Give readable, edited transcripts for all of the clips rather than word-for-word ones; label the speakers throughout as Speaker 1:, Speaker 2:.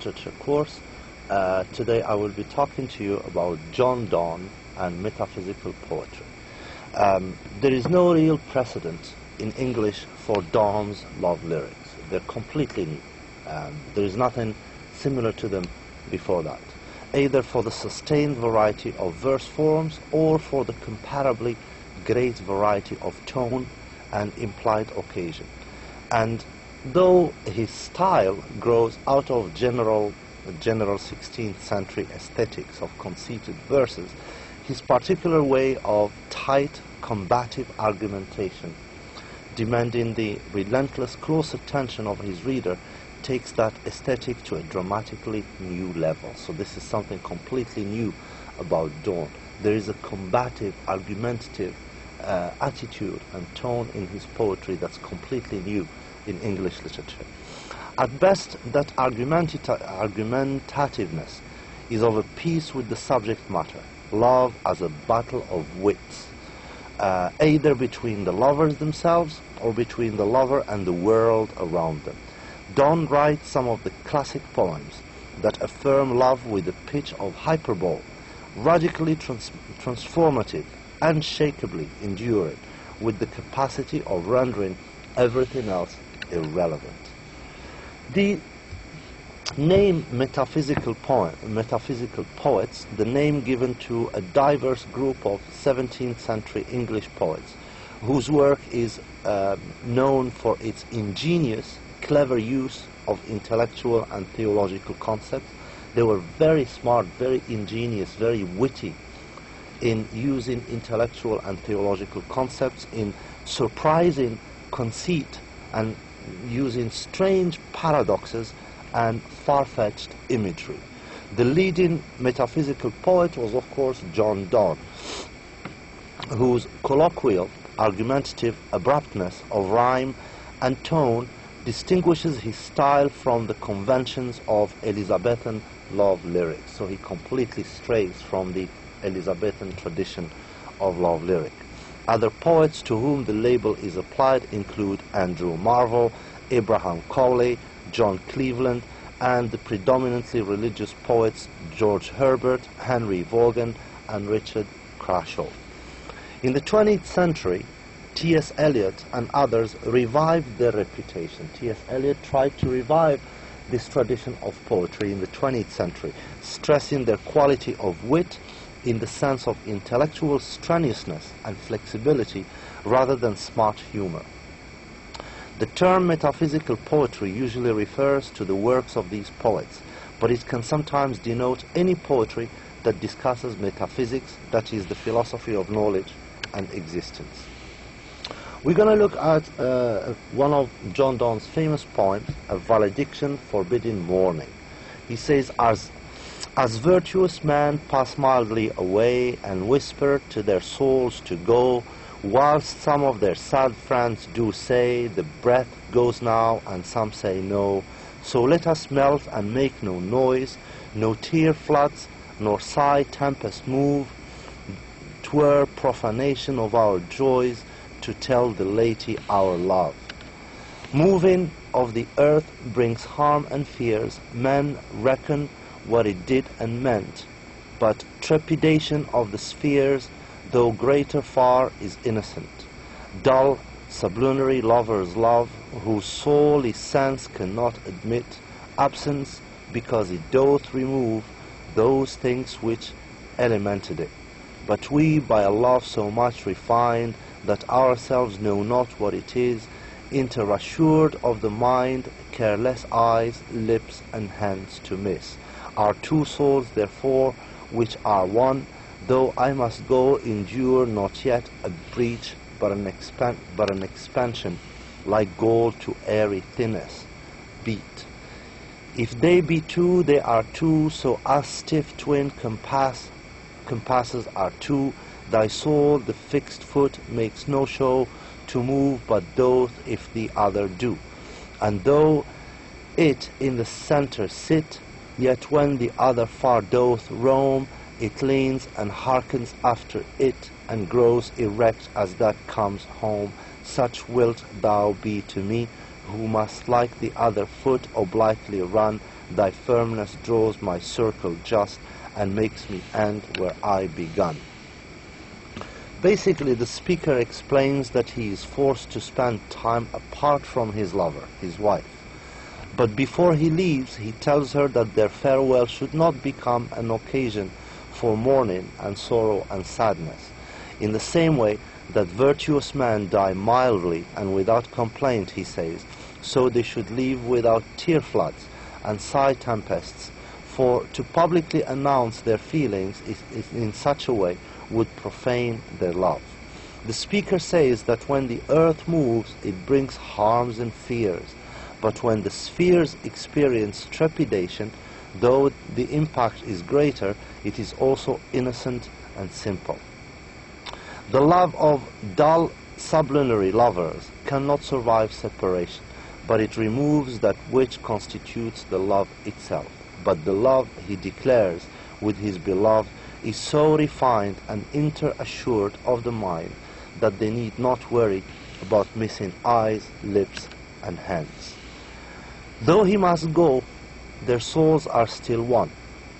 Speaker 1: literature course. Today I will be talking to you about John Donne and metaphysical poetry. There is no real precedent in English for Donne's love lyrics. They're completely new. There is nothing similar to them before that, either for the sustained variety of verse forms or for the comparably great variety of tone and implied occasion. And though his style grows out of general 16th century aesthetics of conceited verses, his particular way of tight, combative argumentation, demanding the relentless close attention of his reader, takes that aesthetic to a dramatically new level. So this is something completely new about Donne. There is a combative, argumentative attitude and tone in his poetry that's completely new in English literature. At best, that argumentativeness is of a piece with the subject matter, love as a battle of wits, either between the lovers themselves or between the lover and the world around them. Donne writes some of the classic poems that affirm love with a pitch of hyperbole, radically transformative, unshakably enduring, with the capacity of rendering everything else irrelevant. The name metaphysical poets, the name given to a diverse group of 17th century English poets, whose work is known for its ingenious, clever use of intellectual and theological concepts. They were very smart, very ingenious, very witty in using intellectual and theological concepts, in surprising conceit and using strange paradoxes and far-fetched imagery. The leading metaphysical poet was, of course, John Donne, whose colloquial, argumentative abruptness of rhyme and tone distinguishes his style from the conventions of Elizabethan love lyrics. So he completely strays from the Elizabethan tradition of love lyric. Other poets to whom the label is applied include Andrew Marvell, Abraham Cowley, John Cleveland, and the predominantly religious poets George Herbert, Henry Vaughan, and Richard Crashaw. In the 20th century, T.S. Eliot and others revived their reputation. T.S. Eliot tried to revive this tradition of poetry in the 20th century, stressing their quality of wit in the sense of intellectual strenuousness and flexibility rather than smart humor. The term metaphysical poetry usually refers to the works of these poets, but it can sometimes denote any poetry that discusses metaphysics, that is, the philosophy of knowledge and existence. We're going to look at one of John Donne's famous poems, A Valediction Forbidding Mourning. He says, as virtuous men pass mildly away and whisper to their souls to go, whilst some of their sad friends do say, the breath goes now, and some say no, so let us melt and make no noise, no tear floods, nor sigh tempest move, 'twere profanation of our joys, to tell the laity our love. Moving of the earth brings harm and fears, men reckon what it did and meant, but trepidation of the spheres, though greater far, is innocent. Dull, sublunary lovers' love, whose soul sense cannot admit, absence, because it doth remove those things which elemented it. But we, by a love so much refined, that ourselves know not what it is, interassured of the mind, careless eyes, lips, and hands to miss. Our two souls, therefore, which are one, though I must go, endure not yet a breach, but an expansion, like gold to airy thinness, beat. If they be two, they are two, so as stiff twin compasses are two. Thy soul, the fixed foot, makes no show to move, but doth if the other do. And though it in the center sit, yet when the other far doth roam, it leans and hearkens after it, and grows erect as that comes home. Such wilt thou be to me, who must like the other foot obliquely run, Thy firmness draws my circle just and makes me end where I begun. Basically, the speaker explains that he is forced to spend time apart from his lover, his wife. But before he leaves, he tells her that their farewell should not become an occasion for mourning and sorrow and sadness. In the same way that virtuous men die mildly and without complaint, he says, so they should leave without tear floods and sigh tempests, for to publicly announce their feelings is in such a way would profane their love. The speaker says that when the earth moves, it brings harms and fears, but when the spheres experience trepidation, though the impact is greater, it is also innocent and simple. The love of dull sublunary lovers cannot survive separation, but it removes that which constitutes the love itself. But the love, he declares, with his beloved is so refined and inter-assured of the mind that they need not worry about missing eyes, lips, and hands. Though he must go, their souls are still one,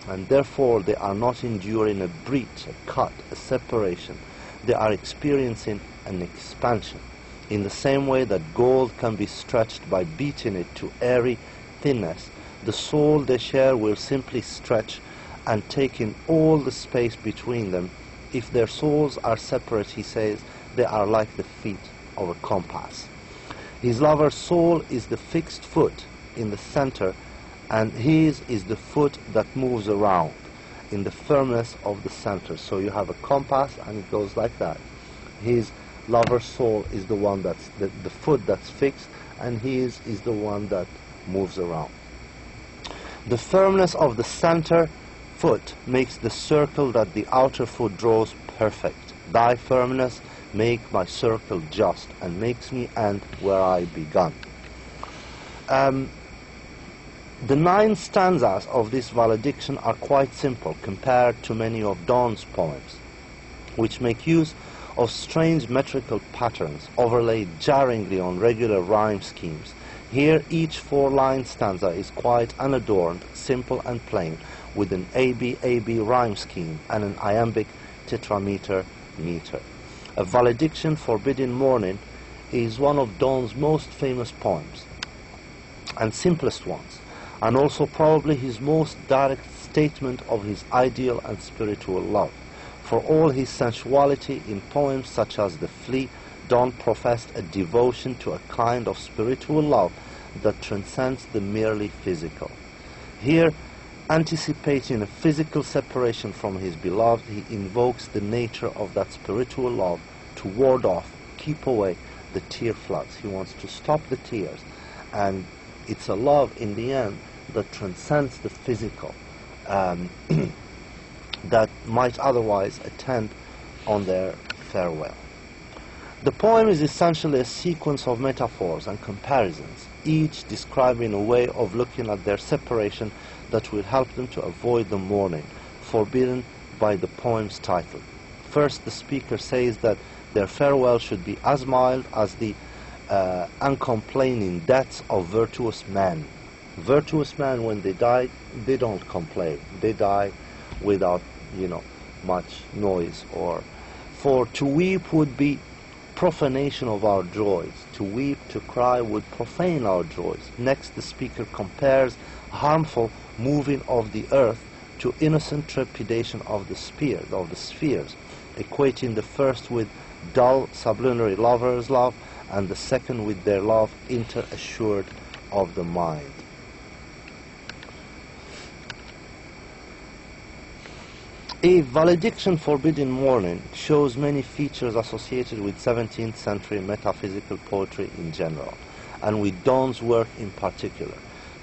Speaker 1: and therefore they are not enduring a breach, a cut, a separation. They are experiencing an expansion. In the same way that gold can be stretched by beating it to airy thinness, the soul they share will simply stretch and take in all the space between them. If their souls are separate, he says, they are like the feet of a compass. His lover's soul is the fixed foot in the center, and his is the foot that moves around in the firmness of the center. So you have a compass and it goes like that. His lover's soul is the one that's the foot that's fixed, and his is the one that moves around. The firmness of the center foot makes the circle that the outer foot draws perfect. Thy firmness make my circle just and makes me end where I begun. The 9 stanzas of this valediction are quite simple compared to many of Donne's poems, which make use of strange metrical patterns overlaid jarringly on regular rhyme schemes. Here each 4-line stanza is quite unadorned, simple and plain, with an AB-AB rhyme scheme and an iambic tetrameter meter. A valediction forbidding mourning is one of Donne's most famous poems and simplest ones, and also probably his most direct statement of his ideal and spiritual love. For all his sensuality in poems such as The Flea, Donne professed a devotion to a kind of spiritual love that transcends the merely physical. Here, anticipating a physical separation from his beloved, he invokes the nature of that spiritual love to ward off, keep away the tear floods. He wants to stop the tears, and it's a love in the end that transcends the physical, that might otherwise attend on their farewell. The poem is essentially a sequence of metaphors and comparisons, each describing a way of looking at their separation that will help them to avoid the mourning forbidden by the poem's title. First, the speaker says that their farewell should be as mild as the uncomplaining deaths of virtuous men. Virtuous men, when they die, they don't complain. They die without, much noise. For to weep would be profanation of our joys. To weep, to cry would profane our joys. Next, the speaker compares harmful moving of the earth to innocent trepidation of the spheres, equating the first with dull sublunary lovers' love, and the second with their love inter-assured of the mind. A valediction forbidding mourning shows many features associated with 17th century metaphysical poetry in general, and with Donne's work in particular.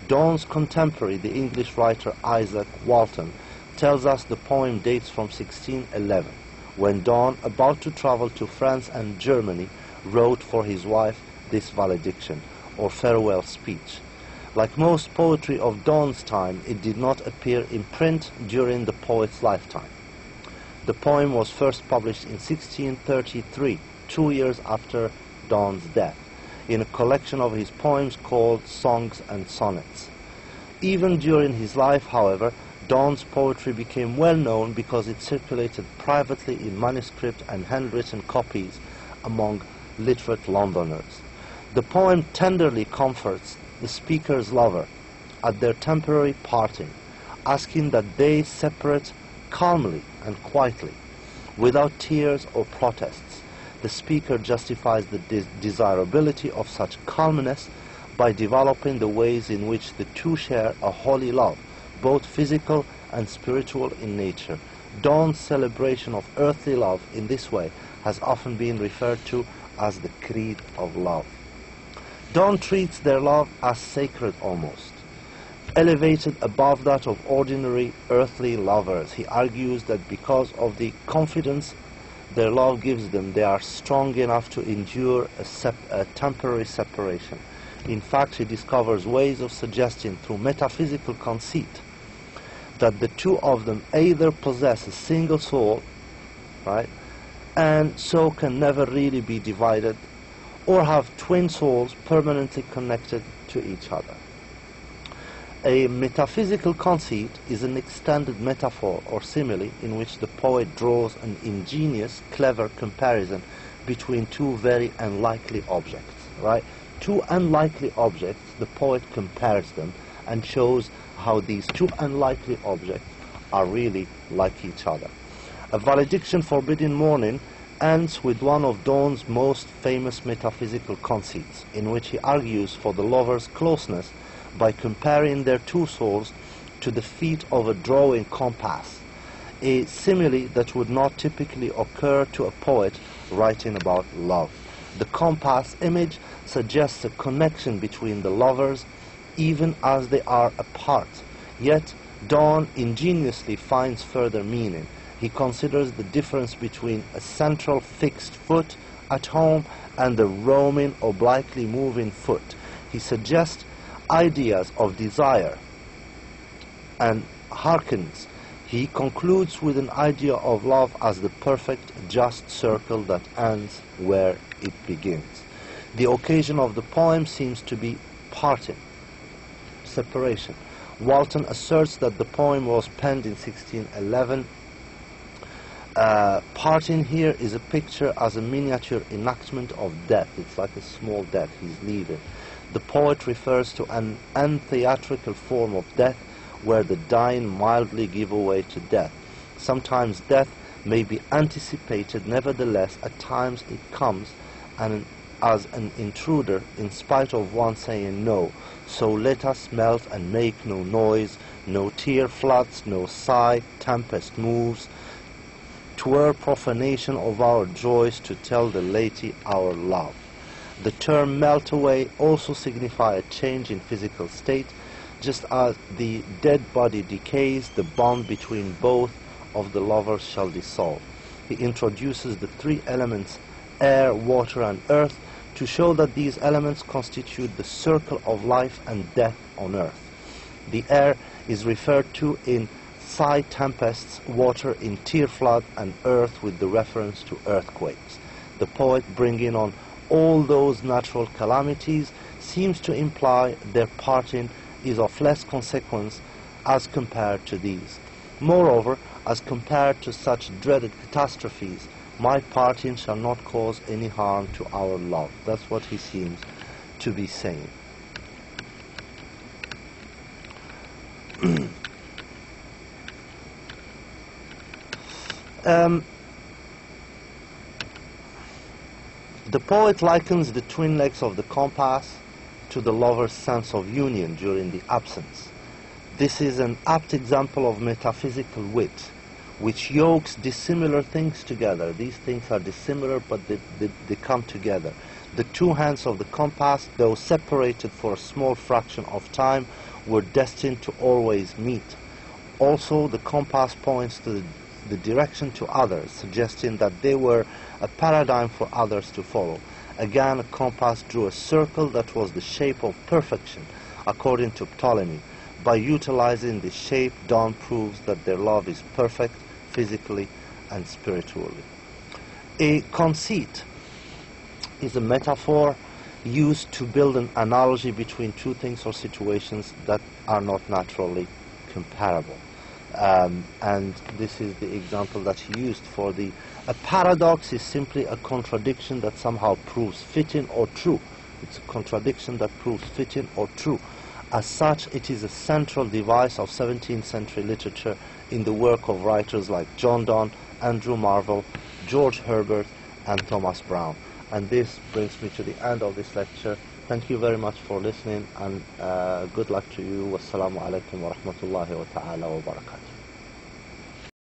Speaker 1: Donne's contemporary, the English writer Isaac Walton, tells us the poem dates from 1611, when Donne, about to travel to France and Germany, wrote for his wife this valediction, or farewell speech. Like most poetry of Donne's time, it did not appear in print during the poet's lifetime. The poem was first published in 1633, 2 years after Donne's death, in a collection of his poems called Songs and Sonnets. Even during his life, however, Donne's poetry became well known because it circulated privately in manuscript and handwritten copies among literate Londoners. The poem tenderly comforts the speaker's lover at their temporary parting, asking that they separate calmly and quietly, without tears or protests. The speaker justifies the desirability of such calmness by developing the ways in which the two share a holy love, both physical and spiritual in nature. Donne's celebration of earthly love in this way has often been referred to as the creed of love. Donne treats their love as sacred almost, elevated above that of ordinary earthly lovers. He argues that because of the confidence their love gives them, they are strong enough to endure a temporary separation. In fact, he discovers ways of suggesting through metaphysical conceit that the two of them either possess a single soul, right, and so can never really be divided, or have twin souls permanently connected to each other. A metaphysical conceit is an extended metaphor or simile in which the poet draws an ingenious, clever comparison between two very unlikely objects, right? Two unlikely objects, the poet compares them and shows how these two unlikely objects are really like each other. A valediction forbidding mourning ends with one of Donne's most famous metaphysical conceits, in which he argues for the lovers' closeness by comparing their two souls to the feet of a drawing compass, a simile that would not typically occur to a poet writing about love. The compass image suggests a connection between the lovers even as they are apart, yet Donne ingeniously finds further meaning. He considers the difference between a central fixed foot at home and the roaming, obliquely moving foot. He suggests ideas of desire and hearkens. He concludes with an idea of love as the perfect, just circle that ends where it begins. The occasion of the poem seems to be parting, separation. Walton asserts that the poem was penned in 1611. Parting here is a picture as a miniature enactment of death. It's like a small death. He's leaving. The poet refers to an untheatrical form of death where the dying mildly give way to death. Sometimes death may be anticipated, nevertheless at times it comes and as an intruder in spite of one saying no. So let us melt and make no noise, no tear floods, no sigh, tempest moves, 'twere profanation of our joys to tell the lady our love. The term melt away also signifies a change in physical state. Just as the dead body decays, the bond between both of the lovers shall dissolve. He introduces the three elements, air, water, and earth, to show that these elements constitute the circle of life and death on earth. The air is referred to in sigh tempests, water in tear flood, and earth with the reference to earthquakes. The poet, bringing on all those natural calamities, seems to imply their parting is of less consequence as compared to these. Moreover, as compared to such dreaded catastrophes, my parting shall not cause any harm to our love. That's what he seems to be saying. The poet likens the twin legs of the compass to the lover's sense of union during the absence. This is an apt example of metaphysical wit, which yokes dissimilar things together. These things are dissimilar, but they come together. The two hands of the compass, though separated for a small fraction of time, were destined to always meet. Also, the compass points to the direction to others, suggesting that they were a paradigm for others to follow. Again, a compass drew a circle that was the shape of perfection, according to Ptolemy. By utilizing this shape, Donne proves that their love is perfect, physically and spiritually. A conceit is a metaphor used to build an analogy between two things or situations that are not naturally comparable. And this is the example that he used for a paradox is simply a contradiction that somehow proves fitting or true. It's a contradiction that proves fitting or true. As such, it is a central device of 17th century literature in the work of writers like John Donne, Andrew Marvell, George Herbert, and Thomas Browne. And this brings me to the end of this lecture. Thank you very much for listening, and good luck to you. Wassalamu alaikum wa rahmatullahi wa ta'ala wa barakatuh.